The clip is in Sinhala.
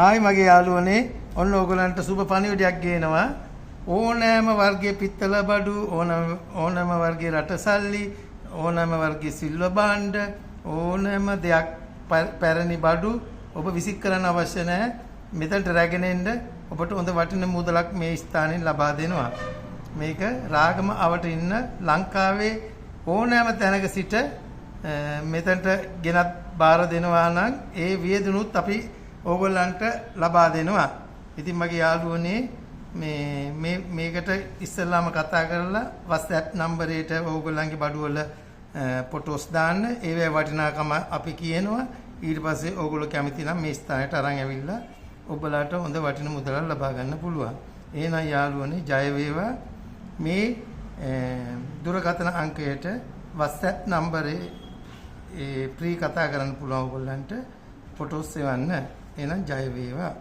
ආයි මගේ යාළුවනේ ඔන්න ඕගලන්ට සුබ පණිවිඩයක් ගේනවා. ඕනෑම වර්ගයේ පිත්තල බඩු ඕනෑම වර්ගයේ රටසල්ලි ඕනෑම වර්ගයේ සිල්ව භාණ්ඩ ඕනෑම දෙයක් පැරණි බඩු ඔබ විසික් කරන්න අවශ්‍ය නැහැ. මෙතනට රැගෙන එන්න ඔබට හොඳ වටින මුදලක් මේ ස්ථානයෙන් ලබා දෙනවා. මේක රාගම අවට ඉන්න ලංකාවේ ඕනෑම තැනක සිට මෙතනට ගෙනත් බාර දෙනවා නම් ඒ වියදනුත් අපි ඕගොල්ලන්ට ලබා දෙනවා. ඉතින් මගේ යාළුවනේ මේකට ඉස්සෙල්ලාම කතා කරලා WhatsApp නම්බරයට ඕගොල්ලන්ගේ බඩුවල ෆොටෝස් දාන්න. ඒවැ වටිනාකම අපි කියනවා. ඊට පස්සේ ඕගොල්ලෝ කැමති නම් මේ ස්ථානයට අරන් ඇවිල්ලා ඔබලාට හොඳ වටින මුදලක් ලබා ගන්න පුළුවන්. එහෙනම් යාළුවනේ ජය වේවා. මේ දුරකථන අංකයට WhatsApp නම්බරේ ෆ්‍රී කතා කරන්න පුළුවන් ඕගොල්ලන්ට ෆොටෝස් එවන්න. එහෙනම් ජය වේවා.